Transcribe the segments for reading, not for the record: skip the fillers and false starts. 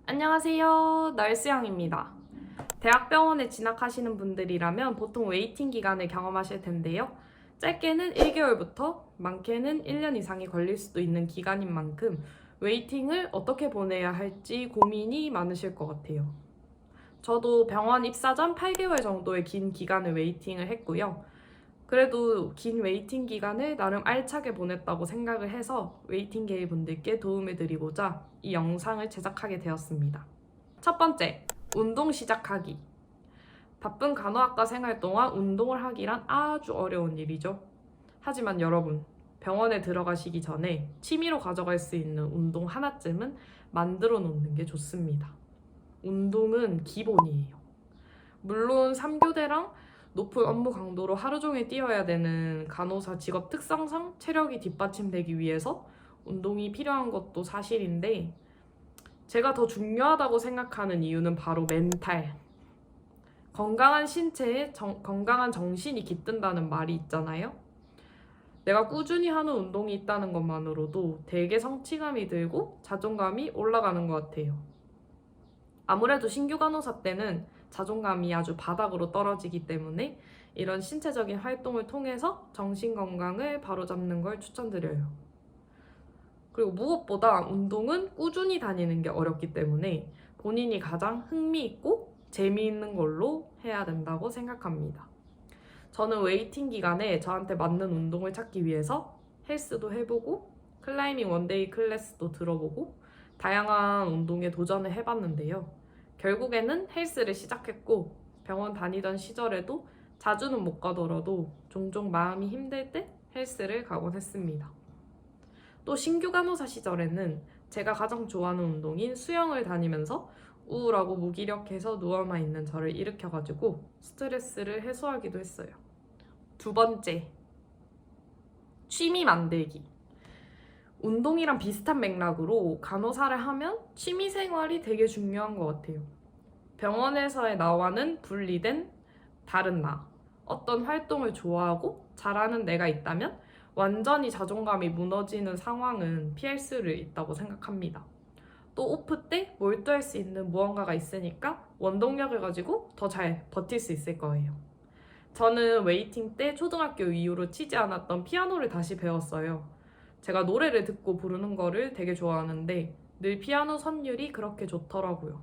안녕하세요. 널스영입니다. 대학병원에 진학하시는 분들이라면 보통 웨이팅 기간을 경험하실 텐데요. 짧게는 1개월부터 많게는 1년 이상이 걸릴 수도 있는 기간인 만큼 웨이팅을 어떻게 보내야 할지 고민이 많으실 것 같아요. 저도 병원 입사 전 8개월 정도의 긴 기간을 웨이팅을 했고요. 그래도 긴 웨이팅 기간을 나름 알차게 보냈다고 생각을 해서 웨이팅계의 분들께 도움을 드리고자 이 영상을 제작하게 되었습니다. 첫 번째, 운동 시작하기. 바쁜 간호학과 생활 동안 운동을 하기란 아주 어려운 일이죠. 하지만 여러분, 병원에 들어가시기 전에 취미로 가져갈 수 있는 운동 하나쯤은 만들어 놓는 게 좋습니다. 운동은 기본이에요. 물론 3교대랑 높은 업무 강도로 하루 종일 뛰어야 되는 간호사 직업 특성상 체력이 뒷받침되기 위해서 운동이 필요한 것도 사실인데, 제가 더 중요하다고 생각하는 이유는 바로 멘탈. 건강한 신체에 건강한 정신이 깃든다는 말이 있잖아요. 내가 꾸준히 하는 운동이 있다는 것만으로도 되게 성취감이 들고 자존감이 올라가는 것 같아요. 아무래도 신규 간호사 때는 자존감이 아주 바닥으로 떨어지기 때문에 이런 신체적인 활동을 통해서 정신 건강을 바로잡는 걸 추천드려요. 그리고 무엇보다 운동은 꾸준히 다니는 게 어렵기 때문에 본인이 가장 흥미있고 재미있는 걸로 해야 된다고 생각합니다. 저는 웨이팅 기간에 저한테 맞는 운동을 찾기 위해서 헬스도 해보고 클라이밍 원데이 클래스도 들어보고 다양한 운동에 도전을 해봤는데요. 결국에는 헬스를 시작했고 병원 다니던 시절에도 자주는 못 가더라도 종종 마음이 힘들 때 헬스를 가곤 했습니다. 또 신규 간호사 시절에는 제가 가장 좋아하는 운동인 수영을 다니면서 우울하고 무기력해서 누워만 있는 저를 일으켜가지고 스트레스를 해소하기도 했어요. 두 번째, 취미 만들기. 운동이랑 비슷한 맥락으로 간호사를 하면 취미 생활이 되게 중요한 것 같아요. 병원에서의 나와는 분리된 다른 나. 어떤 활동을 좋아하고 잘하는 내가 있다면 완전히 자존감이 무너지는 상황은 피할 수 있다고 생각합니다. 또 오프 때 몰두할 수 있는 무언가가 있으니까 원동력을 가지고 더 잘 버틸 수 있을 거예요. 저는 웨이팅 때 초등학교 이후로 치지 않았던 피아노를 다시 배웠어요. 제가 노래를 듣고 부르는 거를 되게 좋아하는데 늘 피아노 선율이 그렇게 좋더라고요.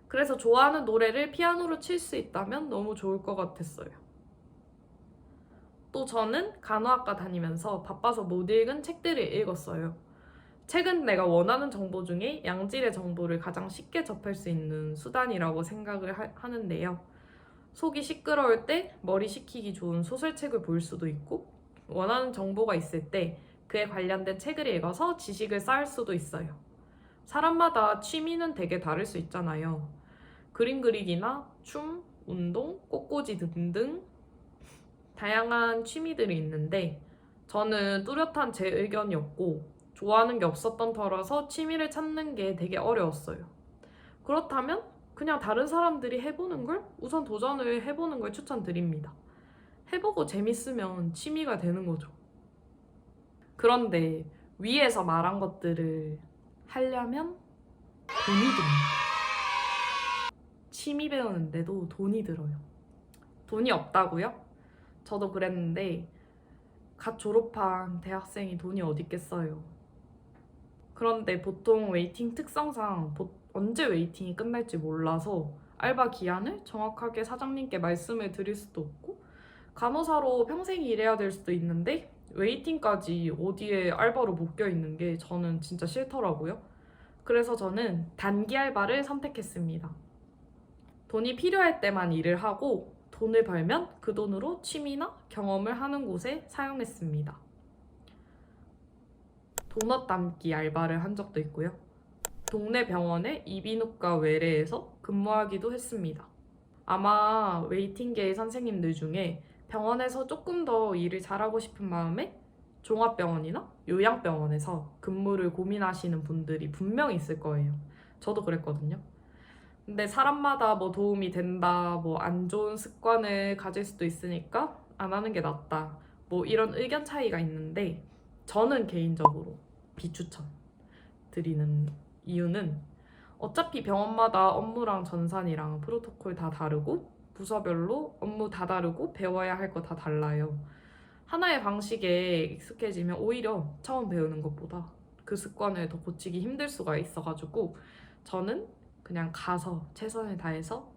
그래서 좋아하는 노래를 피아노로 칠 수 있다면 너무 좋을 것 같았어요. 또 저는 간호학과 다니면서 바빠서 못 읽은 책들을 읽었어요. 책은 내가 원하는 정보 중에 양질의 정보를 가장 쉽게 접할 수 있는 수단이라고 생각을 하는데요. 속이 시끄러울 때 머리 식히기 좋은 소설책을 볼 수도 있고 원하는 정보가 있을 때 그에 관련된 책을 읽어서 지식을 쌓을 수도 있어요. 사람마다 취미는 되게 다를 수 있잖아요. 그림 그리기나 춤, 운동, 꽃꽂이 등등 다양한 취미들이 있는데 저는 뚜렷한 제 의견이었고 좋아하는 게 없었던 터라서 취미를 찾는 게 되게 어려웠어요. 그렇다면 그냥 다른 사람들이 해보는 걸 우선 도전을 해보는 걸 추천드립니다. 해보고 재밌으면 취미가 되는 거죠. 그런데 위에서 말한 것들을 하려면 돈이 듭니다. 취미 배우는데도 돈이 들어요. 돈이 없다고요? 저도 그랬는데 갓 졸업한 대학생이 돈이 어디 있겠어요. 그런데 보통 웨이팅 특성상 언제 웨이팅이 끝날지 몰라서 알바 기한을 정확하게 사장님께 말씀을 드릴 수도 없고 간호사로 평생 일해야 될 수도 있는데 웨이팅까지 어디에 알바로 묶여 있는 게 저는 진짜 싫더라고요. 그래서 저는 단기 알바를 선택했습니다. 돈이 필요할 때만 일을 하고 돈을 벌면 그 돈으로 취미나 경험을 하는 곳에 사용했습니다. 도넛 담기 알바를 한 적도 있고요. 동네 병원의 이비인후과 외래에서 근무하기도 했습니다. 아마 웨이팅계의 선생님들 중에 병원에서 조금 더 일을 잘하고 싶은 마음에 종합병원이나 요양병원에서 근무를 고민하시는 분들이 분명히 있을 거예요. 저도 그랬거든요. 근데 사람마다 뭐 도움이 된다, 뭐 안 좋은 습관을 가질 수도 있으니까 안 하는 게 낫다. 뭐 이런 의견 차이가 있는데 저는 개인적으로 비추천 드리는 이유는 어차피 병원마다 업무랑 전산이랑 프로토콜 다 다르고 부서별로 업무 다 다르고 배워야 할 거 다 달라요. 하나의 방식에 익숙해지면 오히려 처음 배우는 것보다 그 습관을 더 고치기 힘들 수가 있어가지고 저는 그냥 가서 최선을 다해서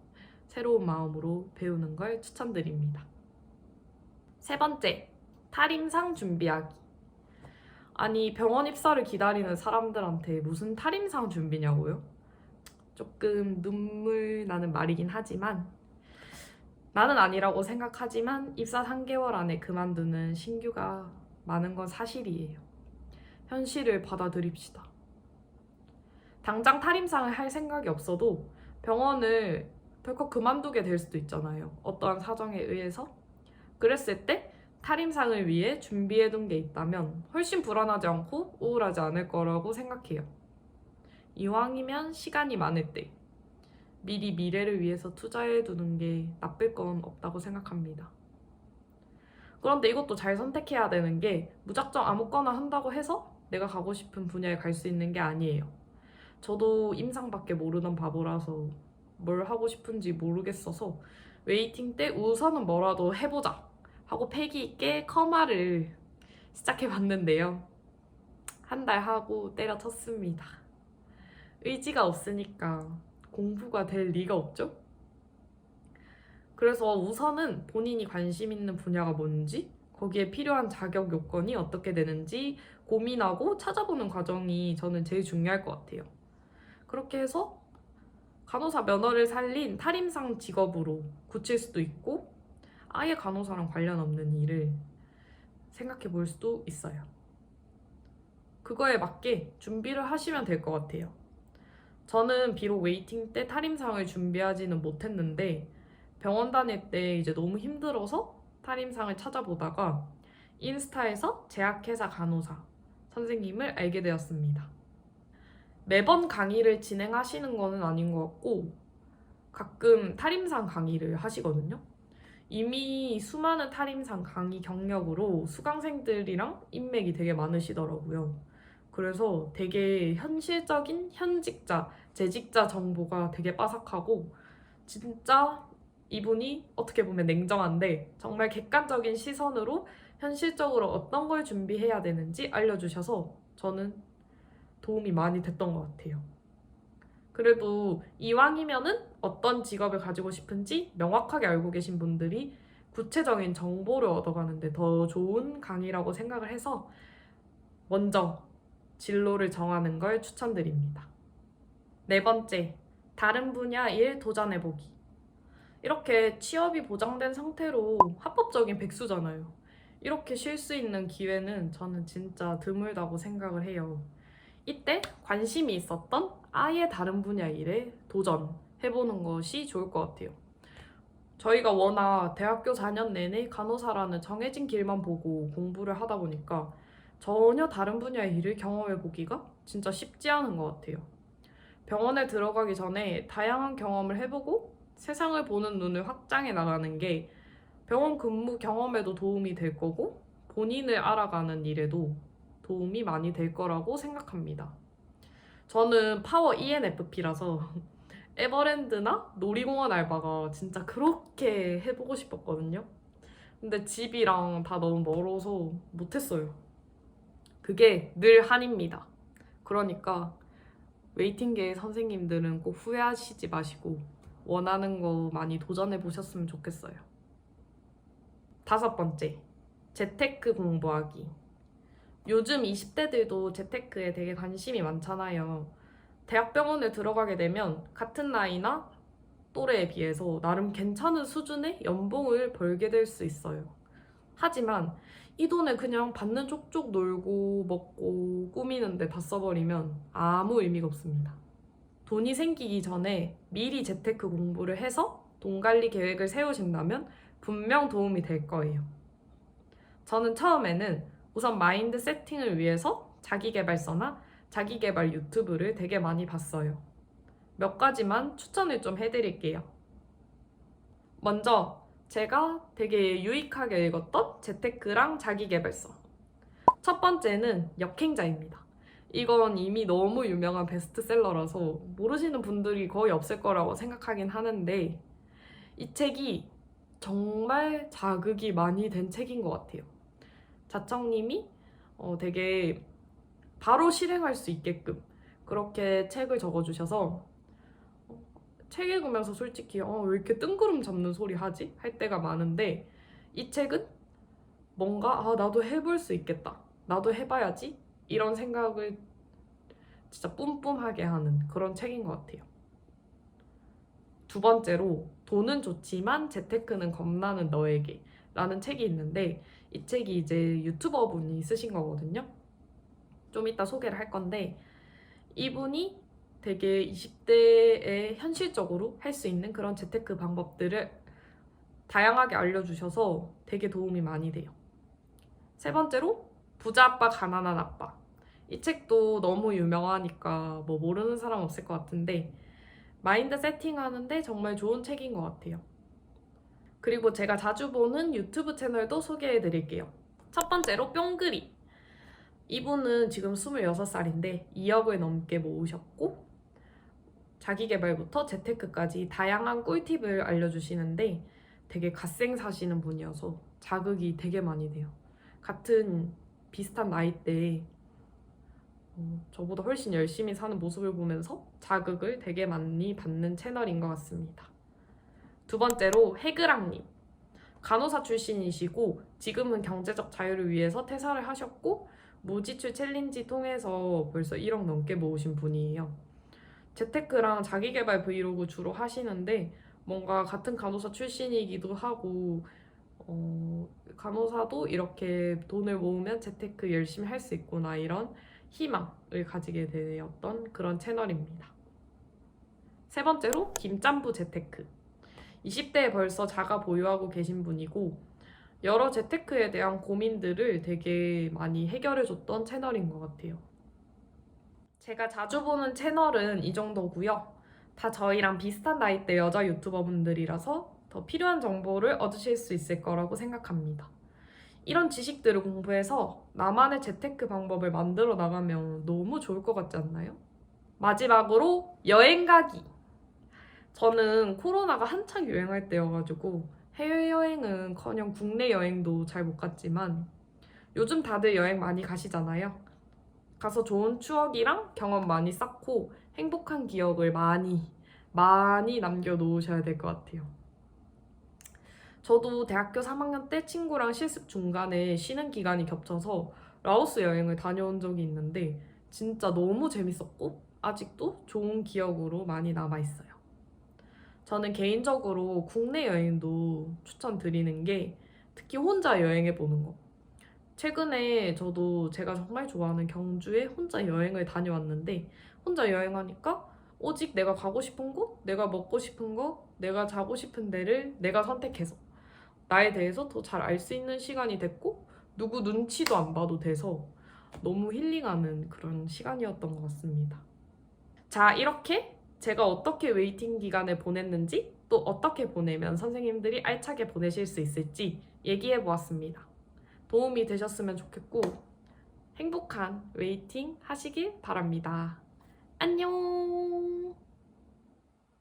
새로운 마음으로 배우는 걸 추천드립니다. 세 번째, 탈임상 준비하기. 아니, 병원 입사를 기다리는 사람들한테 무슨 탈임상 준비냐고요? 조금 눈물 나는 말이긴 하지만 나는 아니라고 생각하지만 입사 3개월 안에 그만두는 신규가 많은 건 사실이에요. 현실을 받아들입시다. 당장 탈임상을 할 생각이 없어도 병원을 덜컥 그만두게 될 수도 있잖아요. 어떠한 사정에 의해서. 그랬을 때 탈임상을 위해 준비해둔 게 있다면 훨씬 불안하지 않고 우울하지 않을 거라고 생각해요. 이왕이면 시간이 많을 때 미리 미래를 위해서 투자해두는 게 나쁠 건 없다고 생각합니다. 그런데 이것도 잘 선택해야 되는 게 무작정 아무거나 한다고 해서 내가 가고 싶은 분야에 갈 수 있는 게 아니에요. 저도 임상밖에 모르는 바보라서 뭘 하고 싶은지 모르겠어서 웨이팅 때 우선은 뭐라도 해보자 하고 패기 있게 커마를 시작해봤는데요. 한 달 하고 때려쳤습니다. 의지가 없으니까 공부가 될 리가 없죠? 그래서 우선은 본인이 관심 있는 분야가 뭔지, 거기에 필요한 자격 요건이 어떻게 되는지 고민하고 찾아보는 과정이 저는 제일 중요할 것 같아요. 그렇게 해서 간호사 면허를 살린 탈임상 직업으로 굳힐 수도 있고 아예 간호사랑 관련 없는 일을 생각해 볼 수도 있어요. 그거에 맞게 준비를 하시면 될 것 같아요. 저는 비록 웨이팅 때 탈임상을 준비하지는 못했는데 병원 다닐 때 이제 너무 힘들어서 탈임상을 찾아보다가 인스타에서 제약회사 간호사 선생님을 알게 되었습니다. 매번 강의를 진행하시는 거는 아닌 것 같고 가끔 탈임상 강의를 하시거든요. 이미 수많은 탈임상 강의 경력으로 수강생들이랑 인맥이 되게 많으시더라고요. 그래서 되게 현실적인 현직자, 재직자 정보가 되게 빠삭하고 진짜 이분이 어떻게 보면 냉정한데 정말 객관적인 시선으로 현실적으로 어떤 걸 준비해야 되는지 알려주셔서 저는 도움이 많이 됐던 것 같아요. 그래도 이왕이면은 어떤 직업을 가지고 싶은지 명확하게 알고 계신 분들이 구체적인 정보를 얻어가는데 더 좋은 강의라고 생각을 해서 먼저 진로를 정하는 걸 추천드립니다. 네 번째, 다른 분야 일 도전해보기. 이렇게 취업이 보장된 상태로 합법적인 백수잖아요. 이렇게 쉴 수 있는 기회는 저는 진짜 드물다고 생각을 해요. 이때 관심이 있었던 아예 다른 분야 일에 도전해보는 것이 좋을 것 같아요. 저희가 워낙 대학교 4년 내내 간호사라는 정해진 길만 보고 공부를 하다 보니까 전혀 다른 분야의 일을 경험해보기가 진짜 쉽지 않은 것 같아요. 병원에 들어가기 전에 다양한 경험을 해보고 세상을 보는 눈을 확장해 나가는 게 병원 근무 경험에도 도움이 될 거고 본인을 알아가는 일에도 도움이 많이 될 거라고 생각합니다. 저는 파워 ENFP라서 에버랜드나 놀이공원 알바가 진짜 그렇게 해보고 싶었거든요. 근데 집이랑 다 너무 멀어서 못했어요. 그게 늘 한입니다. 그러니까 웨이팅계 선생님들은 꼭 후회하시지 마시고 원하는 거 많이 도전해 보셨으면 좋겠어요. 다섯 번째, 재테크 공부하기. 요즘 20대들도 재테크에 되게 관심이 많잖아요. 대학병원에 들어가게 되면 같은 나이나 또래에 비해서 나름 괜찮은 수준의 연봉을 벌게 될 수 있어요. 하지만 이 돈에 그냥 받는 족족 놀고 먹고 꾸미는데 다 써버리면 아무 의미가 없습니다. 돈이 생기기 전에 미리 재테크 공부를 해서 돈 관리 계획을 세우신다면 분명 도움이 될 거예요. 저는 처음에는 우선 마인드 세팅을 위해서 자기계발서나 자기계발 유튜브를 되게 많이 봤어요. 몇 가지만 추천을 좀 해드릴게요. 먼저 제가 되게 유익하게 읽었던 재테크랑 자기계발서. 첫 번째는 역행자입니다. 이건 이미 너무 유명한 베스트셀러라서 모르시는 분들이 거의 없을 거라고 생각하긴 하는데 이 책이 정말 자극이 많이 된 책인 것 같아요. 자청님이 되게 바로 실행할 수 있게끔 그렇게 책을 적어주셔서 책 읽으면서 솔직히 왜 이렇게 뜬구름 잡는 소리 하지? 할 때가 많은데 이 책은 뭔가 나도 해볼 수 있겠다. 나도 해봐야지. 이런 생각을 진짜 뿜뿜하게 하는 그런 책인 것 같아요. 두 번째로 돈은 좋지만 재테크는 겁나는 너에게 라는 책이 있는데 이 책이 이제 유튜버 분이 쓰신 거거든요. 좀 이따 소개를 할 건데 이분이 되게 20대에 현실적으로 할 수 있는 그런 재테크 방법들을 다양하게 알려주셔서 되게 도움이 많이 돼요. 세 번째로 부자 아빠 가난한 아빠. 이 책도 너무 유명하니까 뭐 모르는 사람 없을 것 같은데 마인드 세팅하는데 정말 좋은 책인 것 같아요. 그리고 제가 자주 보는 유튜브 채널도 소개해 드릴게요. 첫 번째로 뿅그리. 이분은 지금 26살인데 2억을 넘게 모으셨고 자기계발부터 재테크까지 다양한 꿀팁을 알려주시는데 되게 갓생 사시는 분이어서 자극이 되게 많이 돼요. 같은 비슷한 나이대에 저보다 훨씬 열심히 사는 모습을 보면서 자극을 되게 많이 받는 채널인 것 같습니다. 두 번째로 해그랑님. 간호사 출신이시고 지금은 경제적 자유를 위해서 퇴사를 하셨고 무지출 챌린지 통해서 벌써 1억 넘게 모으신 분이에요. 재테크랑 자기계발 브이로그 주로 하시는데 뭔가 같은 간호사 출신이기도 하고 간호사도 이렇게 돈을 모으면 재테크 열심히 할 수 있구나 이런 희망을 가지게 되었던 그런 채널입니다. 세 번째로 김짬부 재테크. 20대에 벌써 자가 보유하고 계신 분이고 여러 재테크에 대한 고민들을 되게 많이 해결해줬던 채널인 것 같아요. 제가 자주 보는 채널은 이 정도고요. 다 저희랑 비슷한 나이대 여자 유튜버분들이라서 더 필요한 정보를 얻으실 수 있을 거라고 생각합니다. 이런 지식들을 공부해서 나만의 재테크 방법을 만들어 나가면 너무 좋을 것 같지 않나요? 마지막으로 여행 가기. 저는 코로나가 한창 유행할 때여가지고 해외여행은커녕 국내 여행도 잘 못 갔지만 요즘 다들 여행 많이 가시잖아요. 가서 좋은 추억이랑 경험 많이 쌓고 행복한 기억을 많이 남겨놓으셔야 될 것 같아요. 저도 대학교 3학년 때 친구랑 실습 중간에 쉬는 기간이 겹쳐서 라오스 여행을 다녀온 적이 있는데 진짜 너무 재밌었고 아직도 좋은 기억으로 많이 남아있어요. 저는 개인적으로 국내 여행도 추천드리는 게 특히 혼자 여행해보는 거. 최근에 저도 제가 정말 좋아하는 경주에 혼자 여행을 다녀왔는데 혼자 여행하니까 오직 내가 가고 싶은 곳, 내가 먹고 싶은 거, 내가 자고 싶은 데를 내가 선택해서 나에 대해서 더 잘 알 수 있는 시간이 됐고 누구 눈치도 안 봐도 돼서 너무 힐링하는 그런 시간이었던 것 같습니다. 자, 이렇게 제가 어떻게 웨이팅 기간을 보냈는지 또 어떻게 보내면 선생님들이 알차게 보내실 수 있을지 얘기해 보았습니다. 도움이 되셨으면 좋겠고 행복한 웨이팅 하시길 바랍니다. 안녕!